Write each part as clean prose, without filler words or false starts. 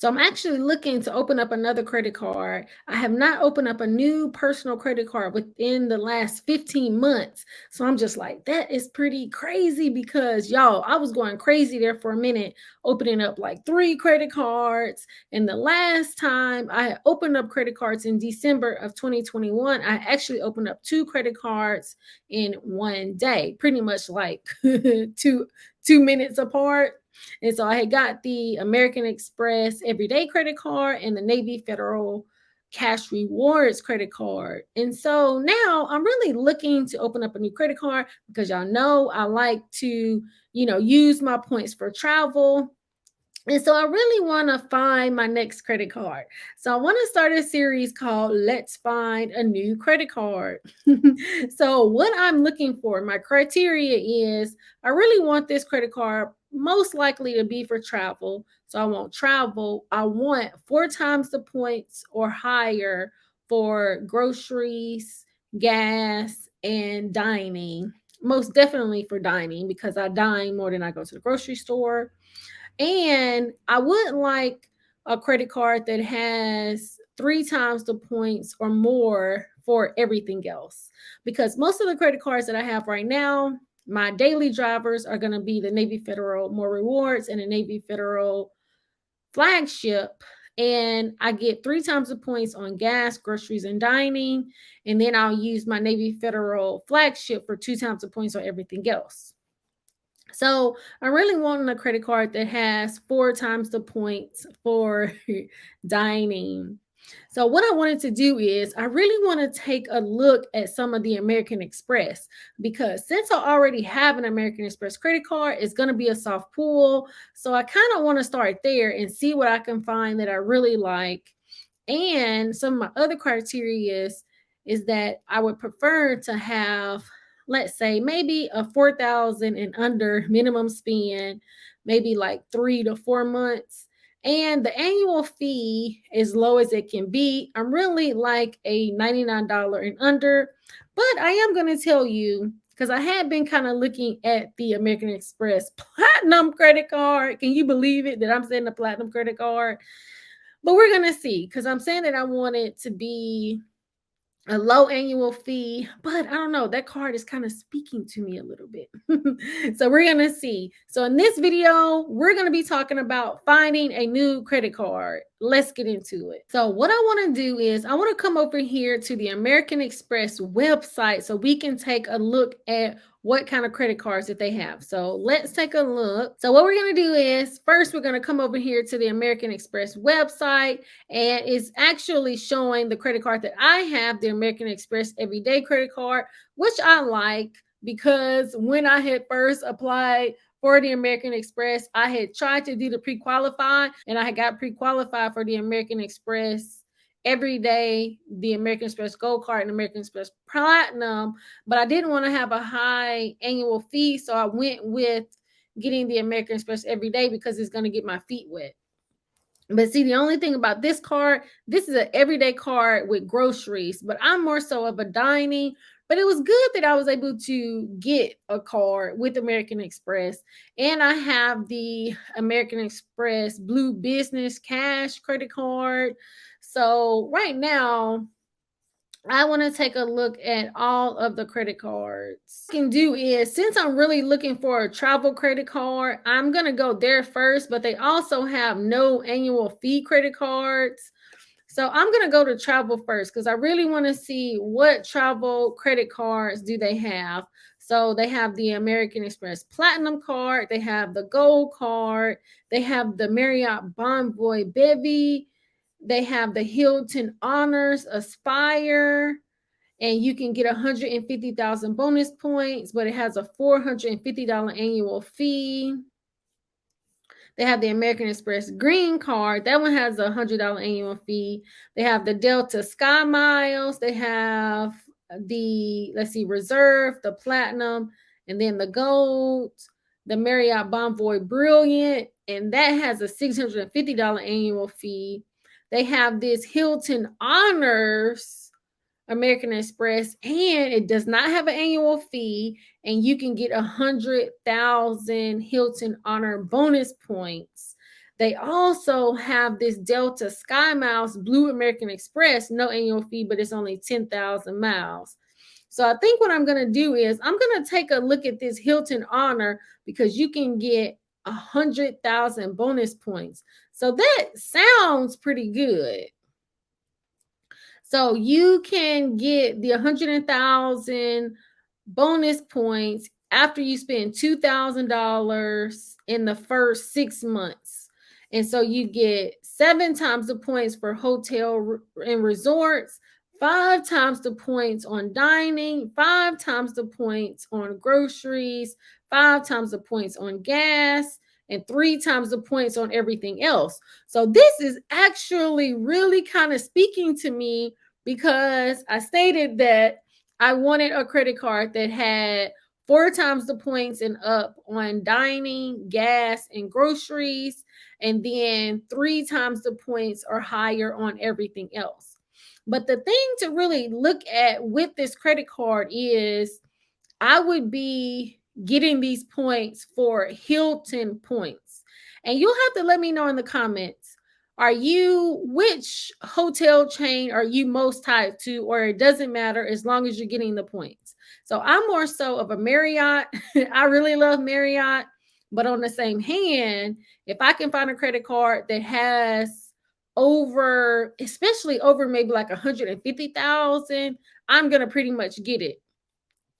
So I'm actually looking to open up another credit card. I have not opened up a new personal credit card within the last 15 months. So I'm just like, that is pretty crazy because y'all, I was going crazy there for a minute, opening up like 3 credit cards. And the last time I had opened up credit cards in December of 2021, I actually opened up 2 credit cards in one day, pretty much like two minutes apart. And so I had got the American Express Everyday credit card and the Navy Federal Cash Rewards credit card. And so now I'm really looking to open up a new credit card because y'all know I like to, use my points for travel. And so I really want to find my next credit card. So I want to start a series called Let's Find a New Credit Card. So what I'm looking for, my criteria is I really want this credit card most likely to be for travel. So I want travel. I want 4 times the points or higher for groceries, gas, and dining. Most definitely for dining because I dine more than I go to the grocery store. And I would like a credit card that has 3 times the points or more for everything else. Because most of the credit cards that I have right now, my daily drivers are going to be the Navy Federal More Rewards and the Navy Federal Flagship. And I get 3 times the points on gas, groceries, and dining. And then I'll use my Navy Federal Flagship for 2 times the points on everything else. So I really wanting a credit card that has 4 times the points for dining. So what I wanted to do is I really want to take a look at some of the American Express because since I already have an American Express credit card, it's going to be a soft pull. So I kind of want to start there and see what I can find that I really like. And some of my other criteria is that I would prefer to have, let's say, maybe a 4,000 and under minimum spend, maybe like 3 to 4 months. And the annual fee as low as it can be. I'm really like a $99 and under, but I am going to tell you because I had been kind of looking at the American Express Platinum credit card. Can you believe it that I'm saying the Platinum credit card? But we're going to see because I'm saying that I want it to be a low annual fee, but I don't know. That card is kind of speaking to me a little bit. So we're going to see. So in this video, we're going to be talking about finding a new credit card. Let's get into it. So what I want to do is I want to come over here to the American Express website so we can take a look at what kind of credit cards that they have. So let's take a look. So what we're going to do is first we're going to come over here to the American Express website, and it's actually showing the credit card that I have, the American Express Everyday credit card, which I like because when I had first applied for the American Express, I had tried to do the pre-qualify and I had got pre-qualified for the American Express Everyday, the American Express Gold Card, and American Express Platinum, but I didn't want to have a high annual fee, so I went with getting the American Express Everyday because it's going to get my feet wet. But see, the only thing about this card, this is an everyday card with groceries, but I'm more so of a dining. But it was good that I was able to get a card with American Express. And I have the American Express Blue Business Cash credit card. So right now, I want to take a look at all of the credit cards. What I can do is, since I'm really looking for a travel credit card, I'm going to go there first, but they also have no annual fee credit cards. So I'm going to go to travel first because I really want to see what travel credit cards do they have. So they have the American Express Platinum card, they have the Gold card, they have the Marriott Bonvoy Bevy, they have the Hilton Honors Aspire, and you can get 150,000 bonus points, but it has a $450 annual fee. They have the American Express Green Card. That one has a $100 annual fee. They have the Delta Sky Miles. They have the, let's see, Reserve, the Platinum, and then the Gold, the Marriott Bonvoy Brilliant, and that has a $650 annual fee. They have this Hilton Honors American Express, and it does not have an annual fee, and you can get 100,000 Hilton Honor bonus points. They also have this Delta Sky Miles Blue American Express, no annual fee, but it's only 10,000 miles. So I think what I'm going to do is I'm going to take a look at this Hilton Honor because you can get 100,000 bonus points. So that sounds pretty good. So you can get the 100,000 bonus points after you spend $2,000 in the first 6 months. And so you get 7 times the points for hotel and resorts, 5 times the points on dining, 5 times the points on groceries, 5 times the points on gas, and 3 times the points on everything else. So this is actually really kind of speaking to me because I stated that I wanted a credit card that had 4 times the points and up on dining, gas, and groceries, and then 3 times the points or higher on everything else. But the thing to really look at with this credit card is I would be getting these points for Hilton points. And you'll have to let me know in the comments. Which hotel chain are you most tied to, or it doesn't matter as long as you're getting the points? So I'm more so of a Marriott. I really love Marriott. But on the same hand, if I can find a credit card that has especially over maybe like 150,000, I'm going to pretty much get it.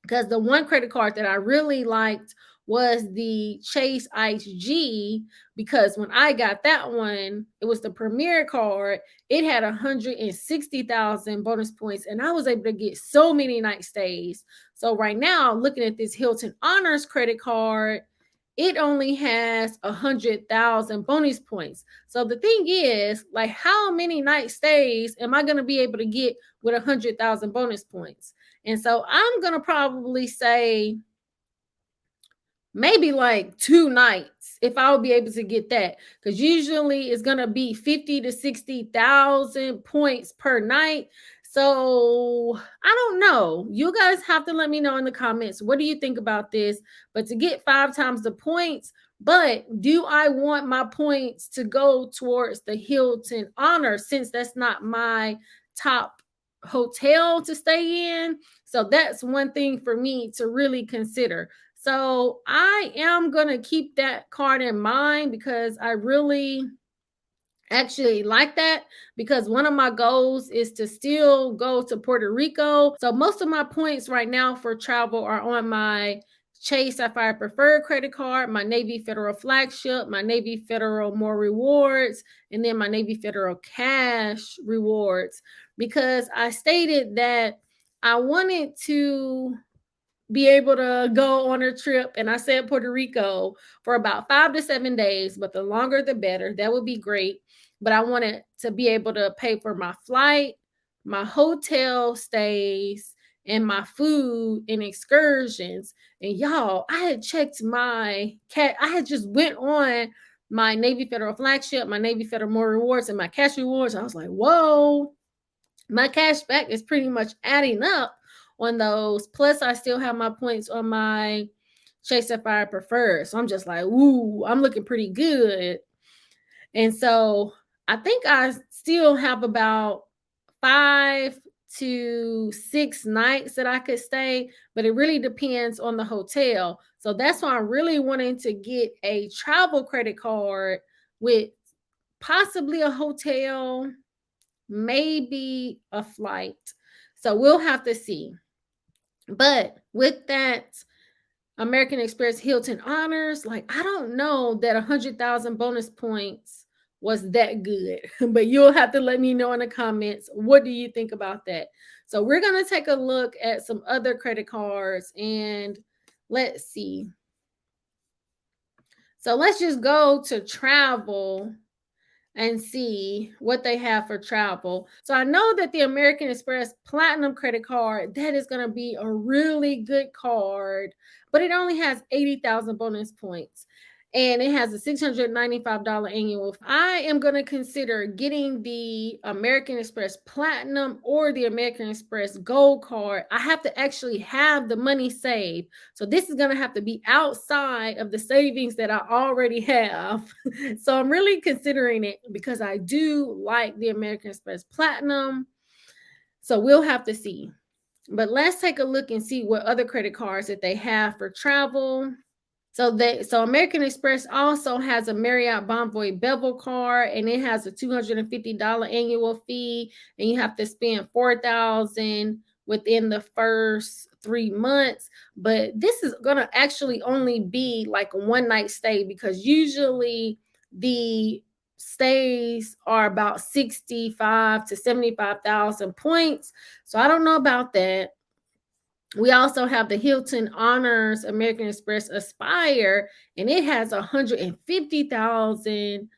Because the one credit card that I really liked was the Chase Ice G, because when I got that one, it was the Premier card. It had 160,000 bonus points, and I was able to get so many night stays. So right now, looking at this Hilton Honors credit card, it only has 100,000 bonus points. So the thing is, like, how many night stays am I going to be able to get with 100,000 bonus points? And so I'm going to probably say maybe like 2 nights if I'll be able to get that, because usually it's going to be 50 to 60,000 points per night. So I don't know. You guys have to let me know in the comments. What do you think about this? But to get 5 times the points, but do I want my points to go towards the Hilton Honor, since that's not my top hotel to stay in? So that's one thing for me to really consider. So I am going to keep that card in mind because I really actually like that, because one of my goals is to still go to Puerto Rico. So most of my points right now for travel are on my Chase Sapphire Preferred credit card, my Navy Federal Flagship, my Navy Federal More Rewards, and then my Navy Federal Cash Rewards, because I stated that I wanted to be able to go on a trip, and I said Puerto Rico, for about 5 to 7 days, but the longer the better. That would be great. But I wanted to be able to pay for my flight, my hotel stays, and my food and excursions. And y'all, I had checked my cat. I had just went on my Navy Federal Flagship, my Navy Federal More Rewards, and my cash rewards. I was like, whoa, my cash back is pretty much adding up on those. Plus, I still have my points on my Chase Sapphire Preferred. So I'm just like, ooh, I'm looking pretty good. And so I think I still have about 5 to 6 nights that I could stay, but it really depends on the hotel. So that's why I'm really wanting to get a travel credit card with possibly a hotel, maybe a flight. So we'll have to see. But with that American Express Hilton Honors, like, I don't know that 100,000 bonus points was that good. But you'll have to let me know in the comments, what do you think about that? So we're going to take a look at some other credit cards, and let's see. So let's just go to travel and see what they have for travel. So I know that the American Express Platinum credit card, that is going to be a really good card, but it only has 80,000 bonus points. and it has a $695 annual. I am going to consider getting the American Express Platinum or the American Express Gold card. I have to actually have the money saved. So this is going to have to be outside of the savings that I already have. So I'm really considering it because I do like the American Express Platinum. So we'll have to see. But let's take a look and see what other credit cards that they have for travel. So American Express also has a Marriott Bonvoy Bevel card, and it has a $250 annual fee, and you have to spend $4,000 within the first 3 months. But this is gonna actually only be like a one night stay because usually the stays are about 65 to 75,000 points. So I don't know about that. We also have the Hilton Honors American Express Aspire, and it has 150,000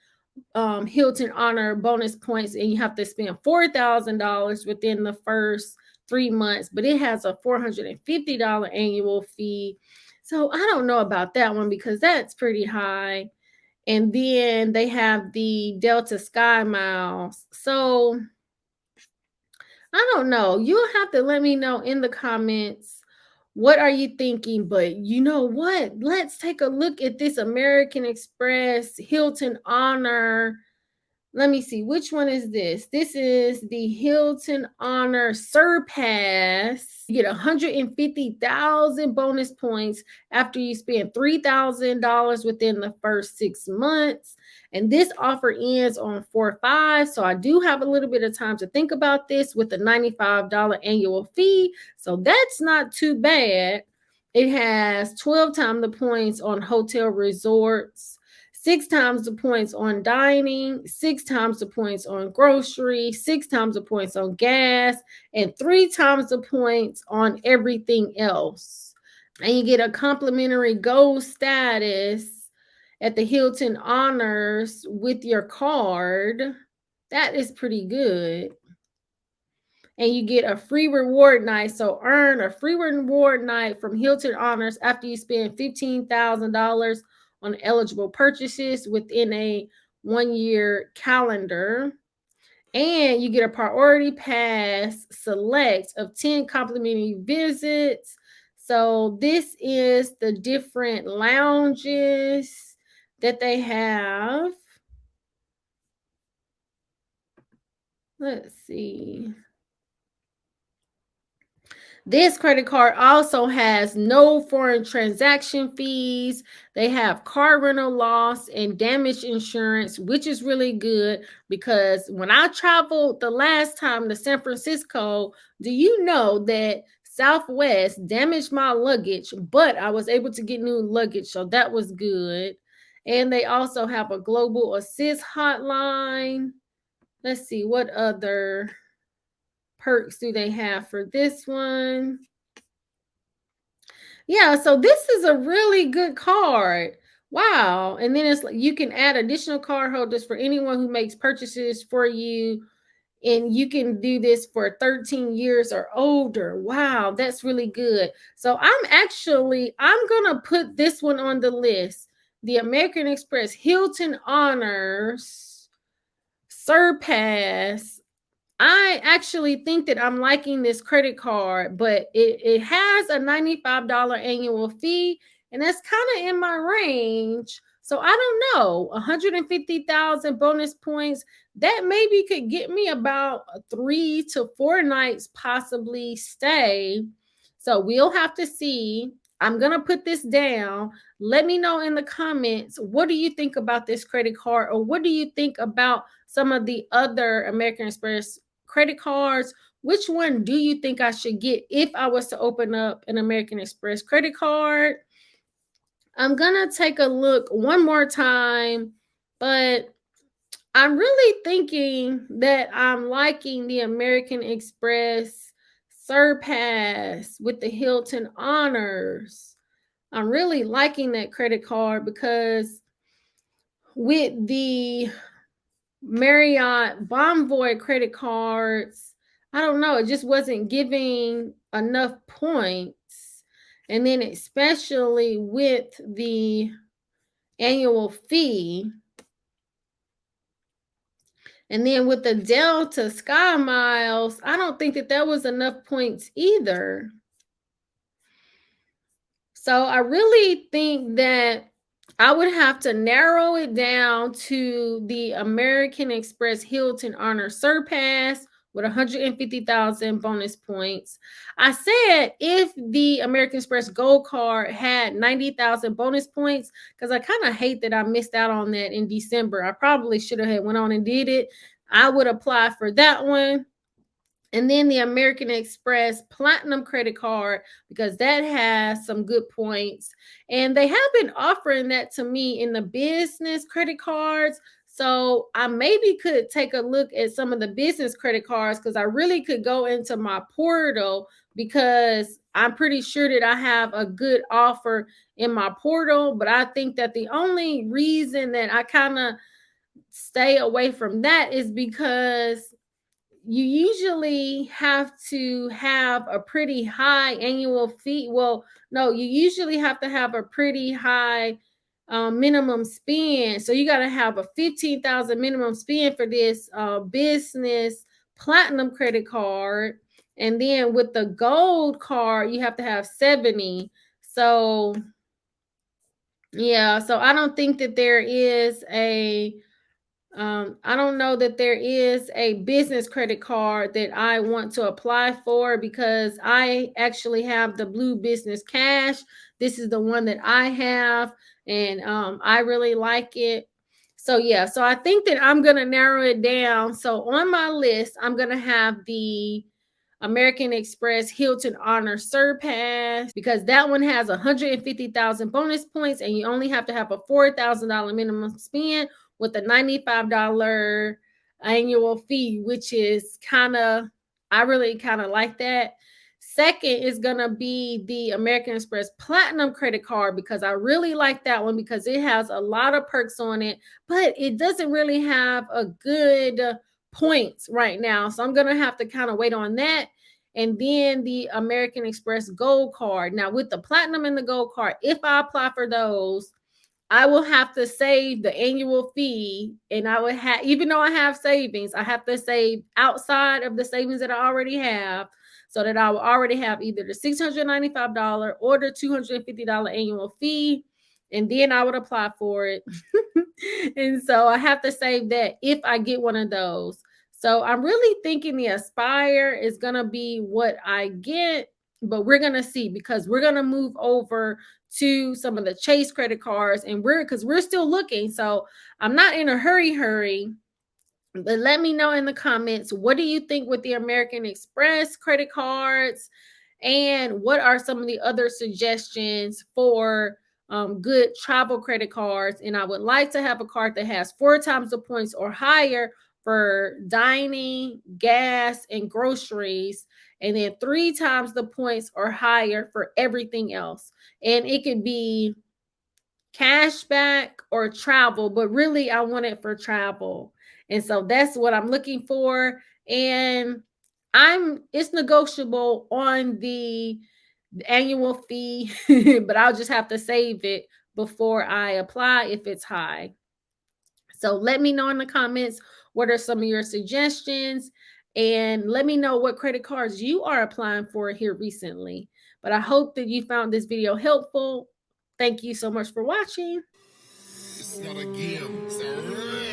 Hilton Honor bonus points, and you have to spend $4,000 within the first 3 months, but it has a $450 annual fee. So I don't know about that one because that's pretty high. And then they have the Delta Sky Miles. So I don't know. You'll have to let me know in the comments. What are you thinking? But you know what? Let's take a look at this American Express Hilton Honor. Let me see. Which one is this? This is the Hilton Honor Surpass. You get 150,000 bonus points after you spend $3,000 within the first 6 months. And this offer ends on 4/5. So I do have a little bit of time to think about this with a $95 annual fee. So that's not too bad. It has 12 times the points on hotel resorts, 6 times the points on dining, 6 times the points on grocery, 6 times the points on gas, and 3 times the points on everything else. And you get a complimentary gold status at the Hilton Honors with your card. That is pretty good. And you get a free reward night. So earn a free reward night from Hilton Honors after you spend $15,000 on eligible purchases within a 1-year calendar. And you get a priority pass select of 10 complimentary visits. So this is the different lounges that they have. Let's see. This credit card also has no foreign transaction fees. They have car rental loss and damage insurance, which is really good because when I traveled the last time to San Francisco, do you know that Southwest damaged my luggage, but I was able to get new luggage, so that was good. And they also have a global assist hotline. Let's see, what other perks do they have for this one? Yeah, so this is a really good card. Wow. And then it's like you can add additional card holders for anyone who makes purchases for you. And you can do this for 13 years or older. Wow, that's really good. So I'm gonna put this one on the list. The American Express Hilton Honors Surpass. I actually think that I'm liking this credit card, but it has a $95 annual fee, and that's kind of in my range. So I don't know, 150,000 bonus points, that maybe could get me about 3 to 4 nights possibly stay. So we'll have to see. I'm going to put this down. Let me know in the comments, what do you think about this credit card, or what do you think about some of the other American Express credit cards? Which one do you think I should get if I was to open up an American Express credit card? I'm gonna take a look one more time, but I'm really thinking that I'm liking the American Express Surpass with the Hilton Honors. I'm really liking that credit card because with the Marriott Bonvoy credit cards, I don't know, it just wasn't giving enough points. And then especially with the annual fee. And then with the Delta Sky Miles, I don't think that was enough points either. So I really think that I would have to narrow it down to the American Express Hilton Honor Surpass with 150,000 bonus points. I said if the American Express Gold Card had 90,000 bonus points, because I kind of hate that I missed out on that in December. I probably should have went on and did it. I would apply for that one. And then the American Express Platinum credit card, because that has some good points. And they have been offering that to me in the business credit cards. So I maybe could take a look at some of the business credit cards, because I really could go into my portal, because I'm pretty sure that I have a good offer in my portal. But I think that the only reason that I kind of stay away from that is because you usually have to have a pretty high annual fee. Well, no, you usually have to have a pretty high minimum spend. So you got to have a 15,000 minimum spend for this business platinum credit card. And then with the gold card, you have to have 70. So yeah, so I don't think that there is I don't know that there is a business credit card that I want to apply for, because I actually have the Blue Business Cash. This is the one that I have, and I really like it. So yeah, so I think that I'm gonna narrow it down. So on my list, I'm gonna have the American Express Hilton Honor Surpass, because that one has 150,000 bonus points, and you only have to have a $4,000 minimum spend with a $95 annual fee, which is I really kind of like that. Second is going to be the American Express Platinum credit card, because I really like that one, because it has a lot of perks on it, but it doesn't really have a good points right now. So I'm going to have to kind of wait on that. And then the American Express Gold card. Now, with the Platinum and the Gold card, if I apply for those, I will have to save the annual fee, and I would have, even though I have savings, I have to save outside of the savings that I already have, so that I will already have either the $695 or the $250 annual fee, and then I would apply for it. And so I have to save that if I get one of those. So I'm really thinking the Aspire is going to be what I get, but we're going to see, because we're going to move over to some of the Chase credit cards, and we're still looking. So I'm not in a hurry, but let me know in the comments, what do you think with the American Express credit cards, and what are some of the other suggestions for good travel credit cards? And I would like to have a card that has 4 times the points or higher for dining, gas, and groceries, and then 3 times the points or higher for everything else. And it could be cashback or travel, but really I want it for travel. And so that's what I'm looking for. And it's negotiable on the annual fee, but I'll just have to save it before I apply if it's high. So let me know in the comments, what are some of your suggestions, and let me know what credit cards you are applying for here recently. But I hope that you found this video helpful. Thank you so much for watching. It's not a game.